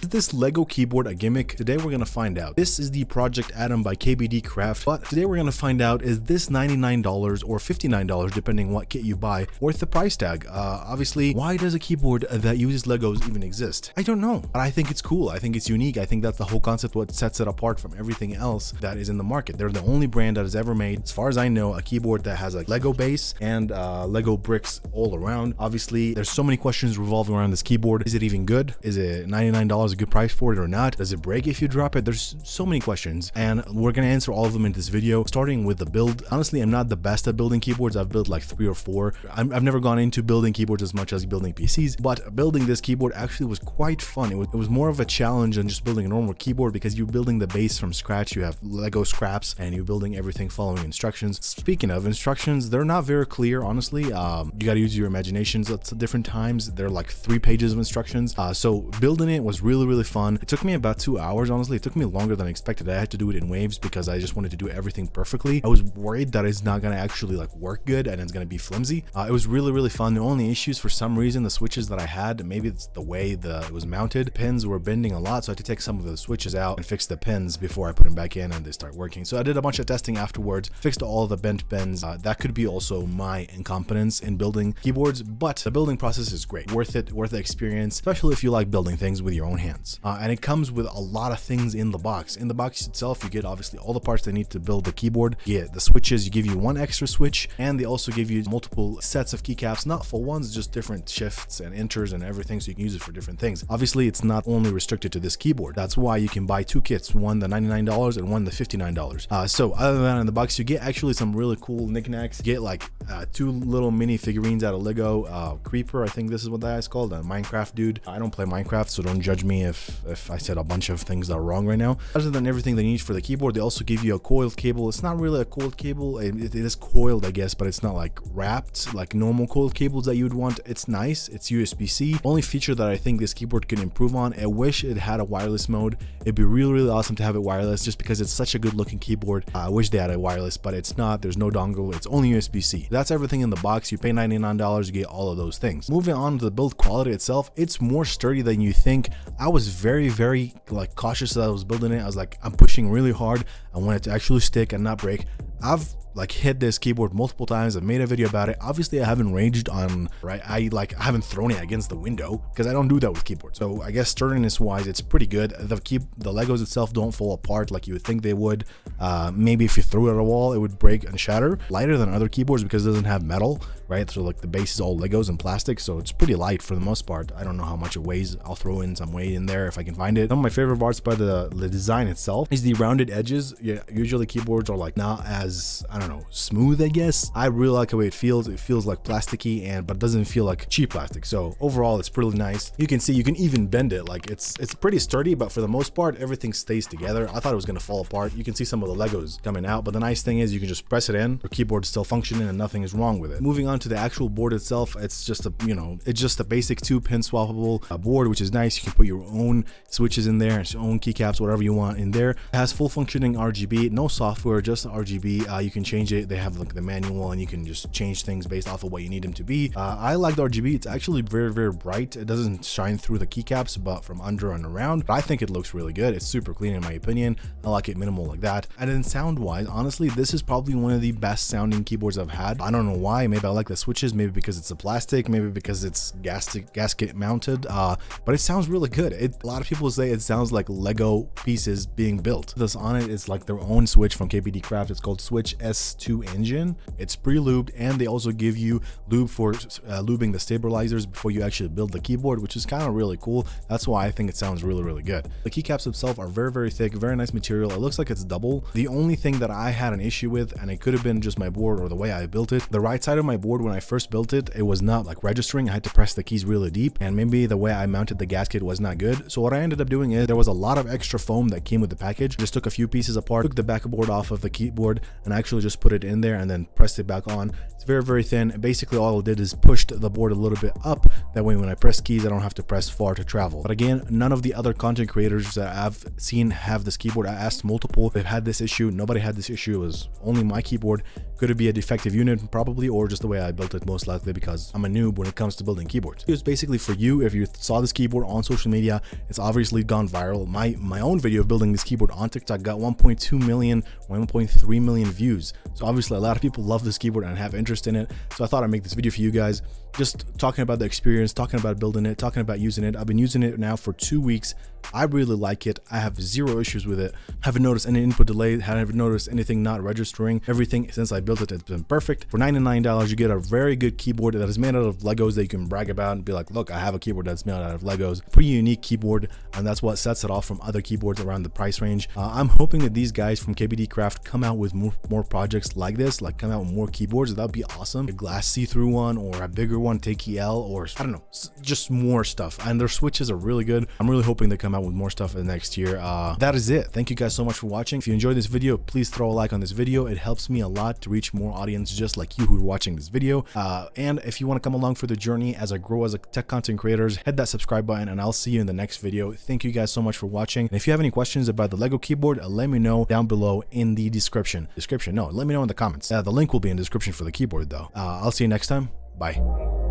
Is this Lego keyboard a gimmick? Today we're gonna find out. This is the Project Atom by KBDcraft, but today we're gonna find out, is this $99 or $59, depending what kit you buy, worth the price tag? Obviously, why does a keyboard that uses Legos even exist? I don't know, but I think it's cool. I think it's unique. I think that's the whole concept, what sets it apart from everything else that is in the market. They're the only brand that has ever made, as far as I know, a keyboard that has a Lego base and Lego bricks all around. Obviously, there's so many questions revolving around this keyboard. Is it even good? Is it $99 a good price for it or not? Does it break if you drop it? There's so many questions, and we're gonna answer all of them in this video, starting with the build. Honestly, I'm not the best at building keyboards. I've built like 3 or 4. I've never gone into building keyboards as much as building PCs, but building this keyboard actually was quite fun. It was more of a challenge than just building a normal keyboard, because you're building the base from scratch. You have Lego scraps and you're building everything following instructions. Speaking of instructions, they're not very clear, honestly. You got to use your imaginations at different times. They're like 3 pages of instructions. So building it was really fun. It took me about 2 hours. Honestly, it took me longer than I expected. I had to do it in waves because I just wanted to do everything perfectly. I was worried that it's not gonna actually like work good and it's gonna be flimsy. It was really fun. The only issues, for some reason, the switches that I had, maybe it's the way it was mounted, pins were bending a lot, so I had to take some of the switches out and fix the pins before I put them back in and they start working. So I did a bunch of testing afterwards, fixed all the bent pins. That could be also my incompetence in building keyboards, but the building process is great, worth it, worth the experience, especially if you like building things with your own hands. And it comes with a lot of things in the box. In the box itself, you get obviously all the parts they need to build the keyboard. You get the switches, you give you 1 extra switch, and they also give you multiple sets of keycaps, not full ones, just different shifts and enters and everything, so you can use it for different things. Obviously, it's not only restricted to this keyboard. That's why you can buy 2 kits, one the $99 and one the $59. So other than that, in the box, you get actually some really cool knickknacks. You get like 2 little mini figurines out of Lego. Creeper, I think this is what that guy's called, a Minecraft dude. I don't play Minecraft, so don't judge me if I said a bunch of things that are wrong right now. Other than everything they need for the keyboard, they also give you a coiled cable. It's not really a coiled cable. It is coiled, I guess, but it's not like wrapped like normal coiled cables that you would want. It's nice. It's USB-C. Only feature that I think this keyboard can improve on, I wish it had a wireless mode. It'd be really awesome to have it wireless, just because it's such a good looking keyboard. I wish they had a wireless, but it's not. There's no dongle. It's only USB-C. That's everything in the box. You pay $99, you get all of those things. Moving on to the build quality itself, it's more sturdy than you think. I was very like cautious as I was building it. I was like, I'm pushing really hard. I want it to actually stick and not break. I've like hit this keyboard multiple times. I've made a video about it. Obviously, I haven't raged on, right? I haven't thrown it against the window, because I don't do that with keyboards. So I guess sturdiness wise, it's pretty good. The Legos itself don't fall apart like you would think they would. Maybe if you threw it at a wall, it would break and shatter. Lighter than other keyboards because it doesn't have metal, right? So like the base is all Legos and plastic, so it's pretty light for the most part. I don't know how much it weighs. I'll throw in some weight in there if I can find it. Some of my favorite parts by the design itself is the rounded edges. Yeah, usually keyboards are like not as, I don't know, smooth, I guess. I really like the way it feels. It feels like plasticky, but doesn't feel like cheap plastic. So overall, it's pretty nice. You can see you can even bend it. Like it's pretty sturdy, but for the most part, everything stays together. I thought it was gonna fall apart. You can see some of the Legos coming out, but the nice thing is you can just press it in. Your keyboard's still functioning and nothing is wrong with it. Moving on to the actual board itself, it's just a, it's just a basic 2-pin swappable board, which is nice. You can put your own switches in there, your own keycaps, whatever you want in there. It has full functioning RGB, no software, just RGB. You can change it. They have like the manual, and you can just change things based off of what you need them to be. I like the RGB. It's actually very bright. It doesn't shine through the keycaps, but from under and around. But I think it looks really good. It's super clean in my opinion. I like it minimal like that. And then sound wise, honestly, this is probably one of the best sounding keyboards I've had. I don't know why. Maybe I like the switches, maybe because it's a plastic, maybe because it's gasket mounted, but it sounds really good. A lot of people say it sounds like Lego pieces being built. This on it is like their own switch from KBDcraft. It's called Switch S2 Engine. It's pre-lubed, and they also give you lube for lubing the stabilizers before you actually build the keyboard, which is kind of really cool. That's why I think it sounds really good. The keycaps themselves are very thick, very nice material. It looks like it's double. The only thing that I had an issue with, and it could have been just my board or the way I built it, the right side of my board when I first built it, it was not like registering. I had to press the keys really deep, and maybe the way I mounted the gasket was not good. So what I ended up doing is there was a lot of extra foam that came with the package. Just took a few pieces apart, apart, took the backboard off of the keyboard, and I actually just put it in there and then pressed it back on. It's very, very thin. And basically all it did is pushed the board a little bit up. That way when I press keys, I don't have to press far to travel. But again, none of the other content creators that I've seen have this keyboard. I asked multiple, they've had this issue. Nobody had this issue. It was only my keyboard. Could it be a defective unit? Probably, or just the way I built it, most likely, because I'm a noob when it comes to building keyboards. It was basically for you. If you saw this keyboard on social media, it's obviously gone viral. My own video of building this keyboard on TikTok got 1.2 million, 1.3 million views. So obviously a lot of people love this keyboard and have interest in it. So I thought I'd make this video for you guys, just talking about the experience, talking about building it, talking about using it. I've been using it now for 2 weeks. I really like it. I have zero issues with it. Haven't noticed any input delay. Haven't noticed anything not registering. Everything since I built it, it's been perfect. For $99, you get a very good keyboard that is made out of Legos that you can brag about and be like, look, I have a keyboard that's made out of Legos. Pretty unique keyboard, and that's what sets it off from other keyboards around the price range. I'm hoping that these guys from KBDcraft come out with more projects like this, like come out with more keyboards. That would be awesome. A glass see-through one or a bigger one, take EL, or I don't know, just more stuff. And their switches are really good. I'm really hoping they come out with more stuff in the next year. That is it. Thank you guys so much for watching. If you enjoyed this video, please throw a like on this video. It helps me a lot to reach more audience just like you who are watching this video. And if you want to come along for the journey as I grow as a tech content creator, hit that subscribe button and I'll see you in the next video. Thank you guys so much for watching. And if you have any questions about the Lego keyboard, let me know down below in the description. No, let me know in the comments. The link will be in the description for the keyboard though. I'll see you next time. Bye.